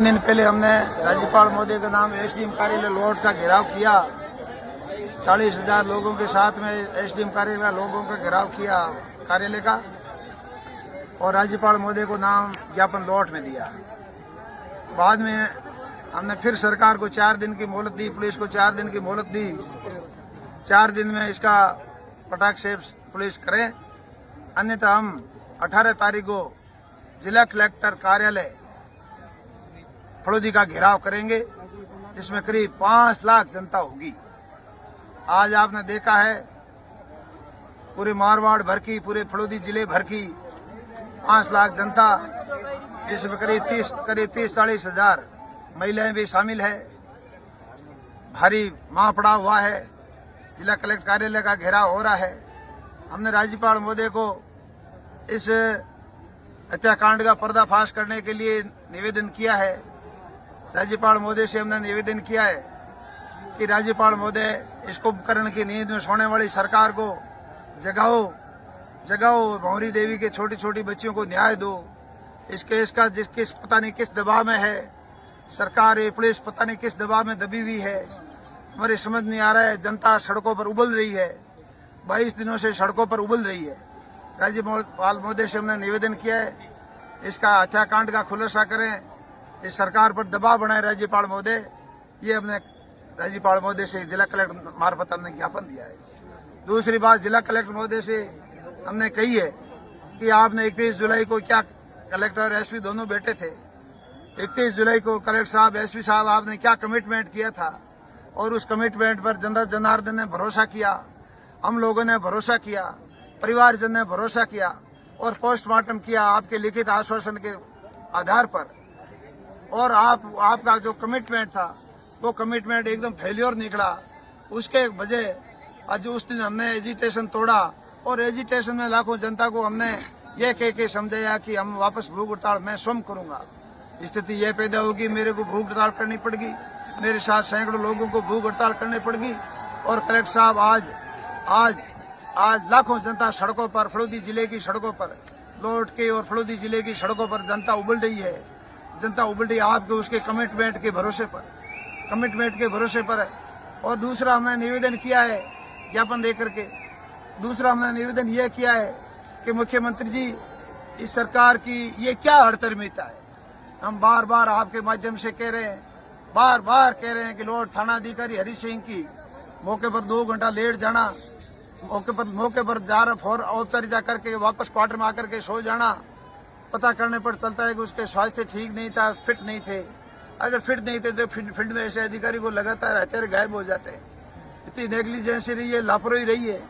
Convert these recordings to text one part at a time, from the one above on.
दिन पहले हमने राज्यपाल महोदय के नाम एसडीएम कार्यालय लोट का घेराव किया। 40,000 लोगों के साथ में एसडीएम कार्यालय लोगों का घेराव किया कार्यालय का, और राज्यपाल महोदय को नाम ज्ञापन लोट में दिया। बाद में हमने फिर सरकार को 4 दिन की मोहलत दी, पुलिस को 4 दिन की मोहलत दी। 4 दिन में इसका पटाख से पुलिस करे, अन्यथा हम 18 तारीख को जिला कलेक्टर कार्यालय फड़ौदी का घेराव करेंगे, जिसमें करीब 5 लाख जनता होगी। आज आपने देखा है पूरे मारवाड़ भर की, पूरे फड़ौदी जिले भर की 5 लाख जनता, जिसमें करीब 30-40 हजार महिलाएं भी शामिल है। भारी मां पड़ा हुआ है, जिला कलेक्टर कार्यालय का घेराव हो रहा है। हमने राज्यपाल महोदय को इस हत्याकांड का पर्दाफाश करने के लिए निवेदन किया है। राज्यपाल महोदय से हमने निवेदन किया है कि राज्यपाल महोदय इस कुंभकर्ण की नींद में सोने वाली सरकार को जगाओ, भंवरी देवी के छोटी छोटी बच्चियों को न्याय दो। इस केस का पता नहीं किस दबाव में है सरकार, ये पुलिस पता नहीं किस दबाव में दबी हुई है, हमारी समझ नहीं आ रहा है। जनता सड़कों पर उबल रही है, 22 दिनों से सड़कों पर उबल रही है। राज्यपाल महोदय से हमने निवेदन किया है इसका हत्याकांड का खुलासा करें, इस सरकार पर दबाव बनाए राज्यपाल महोदय। ये हमने राज्यपाल महोदय से जिला कलेक्टर मार्फत हमने ज्ञापन दिया है। दूसरी बात, जिला कलेक्टर महोदय से हमने कही है कि आपने 21 जुलाई को क्या, कलेक्टर और एसपी दोनों बैठे थे, 21 जुलाई को कलेक्टर साहब, एसपी साहब, आपने क्या कमिटमेंट किया था, और उस कमिटमेंट पर जनता जनार्दन ने भरोसा किया, हम लोगों ने भरोसा किया, परिवारजन ने भरोसा किया और पोस्टमार्टम किया आपके लिखित आश्वासन के आधार पर। और आपका जो कमिटमेंट था वो कमिटमेंट एकदम फेल्योर निकला। उसके वजह आज उस दिन हमने एजिटेशन तोड़ा, और एजिटेशन में लाखों जनता को हमने ये कह के समझाया कि हम वापस भूख हड़ताल मैं स्वयं करूंगा। स्थिति ये पैदा होगी, मेरे को भूख हड़ताल करनी पड़ेगी, मेरे साथ सैकड़ों लोगों को भूख हड़ताल करनी पड़ेगी। और कलेक्टर साहब आज लाखों जनता सड़कों पर, फड़ौदी जिले की सड़कों पर, लोट के और फड़ौदी जिले की सड़कों पर जनता उबल रही है। जनता उबल रही है आपके उसके कमिटमेंट के भरोसे पर है। और दूसरा हमने निवेदन किया है ज्ञापन देकर के, दूसरा हमने निवेदन यह किया है कि मुख्यमंत्री जी, इस सरकार की ये क्या हड़तरमीता है। हम बार बार आपके माध्यम से कह रहे हैं कि लोट थाना अधिकारी हरि सिंह की मौके पर 2 घंटा लेट जाना, मौके पर जा रहा फौर औपचारिकता करके वापस क्वार्टर में आकर के सो जाना, पता करने पर चलता है कि उसके स्वास्थ्य ठीक नहीं था, फिट नहीं थे। अगर फिट नहीं थे तो फील्ड में ऐसे अधिकारी को लगातार रहते गायब हो जाते हैं। इतनी नेग्लिजेंसी रही है, लापरवाही रही है।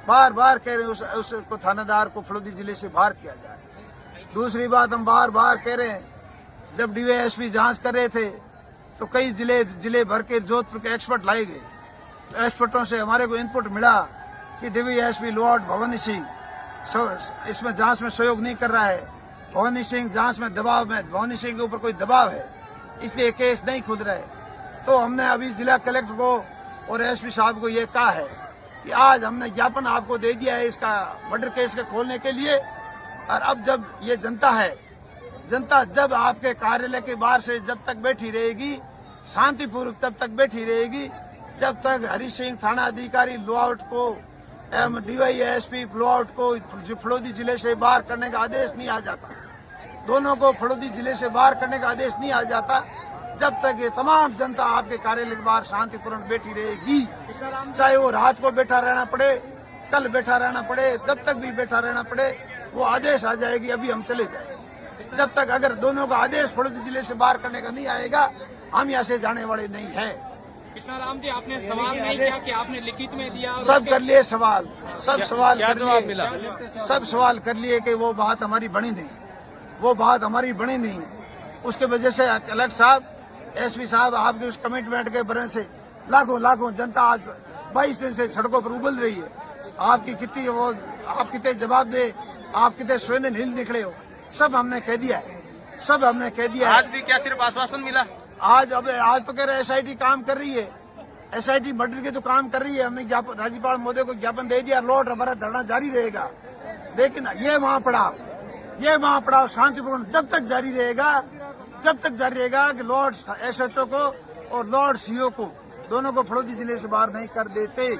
बार कह रहे हैं उसको थानेदार को फड़ौदी जिले से बाहर किया जाए। दूसरी बात, हम बार कह रहे हैं, जब डीवाईएसपी जांच कर रहे थे तो कई जिले भर के जोधपुर के एक्सपर्ट लाए गए। तो एक्सपर्टों से हमारे को इनपुट मिला कि डीवाईएसपी लॉर्ड भवानी सिंह इसमें जांच में सहयोग नहीं कर रहा है। भवानी सिंह जांच में दबाव में, भवानी सिंह के ऊपर कोई दबाव है, इसलिए केस नहीं खुल रहा है। तो हमने अभी जिला कलेक्टर को और एसपी साहब को ये कहा है कि आज हमने ज्ञापन आपको दे दिया है इसका मर्डर केस के खोलने के लिए। और अब जब ये जनता जब आपके कार्यालय के बाहर से जब तक बैठी रहेगी, शांतिपूर्वक तब तक बैठी रहेगी, जब तक हरि सिंह थाना अधिकारी लोआउट को एवं डीवाईएसपी लोआउट को फड़ौदी जिले से बाहर करने का आदेश नहीं आ जाता, दोनों को फड़ौदी जिले से बाहर करने का आदेश नहीं आ जाता, जब तक ये तमाम जनता आपके कार्यालय के बाहर शांतिपूर्वक बैठी रहेगी। चाहे वो रात को बैठा रहना पड़े, कल बैठा रहना पड़े, जब तक भी बैठा रहना पड़े, वो आदेश आ जाएगी, अभी हम चले जाएंगे। जब तक अगर दोनों का आदेश फड़ौदी जिले से बाहर करने का नहीं आएगा, हम यहाँ से जाने वाले नहीं है। कृष्णाराम जी, आपने सवाल नहीं किया कि आपने लिखित में दिया? सब कर लिए सवाल, सब सवाल कर लिए कि वो बात हमारी बनी नहीं, उसके वजह से कलेक्टर साहब, एसपी साहब, आपके उस कमिटमेंट के वजह से लाखों जनता आज 22 दिन से सड़कों पर उबल रही है। आप कितने जवाब दे, आप कितने संवेदनशील निकले हो, सब हमने कह दिया है। आज भी क्या सिर्फ आश्वासन मिला? आज तो कह रहे एसआईटी काम कर रही है, एसआईटी मर्डर के तो काम कर रही है। हमने राज्यपाल महोदय को ज्ञापन दे दिया, लोट हमारा धरना जारी रहेगा। लेकिन ये महापड़ाव शांतिपूर्ण जब तक जारी रहेगा जब तक जारी रहेगा कि लॉर्ड SHO को और लॉर्ड CO को दोनों को फड़ौदी जिले से बाहर नहीं कर देते,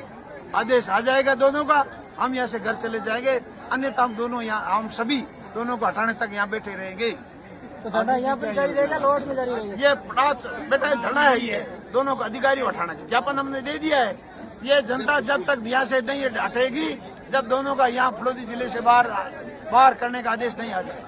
आदेश आ जाएगा दोनों का, हम यहाँ से घर चले जाएंगे। अन्यथा हम दोनों यहाँ, हम सभी दोनों को हटाने तक यहाँ बैठे रहेंगे। तो धरना यहाँ पर जारी रहेगा, लॉर्ड में जारी रहेगा? ये बेटा धरना है, ये दोनों को अधिकारी हटाना है। ज्ञापन हमने दे दिया है। ये जनता जब तक यहाँ से नहीं हटेगी, जब दोनों का यहाँ फड़ौदी जिले से बाहर करने का आदेश नहीं आ जाएगा।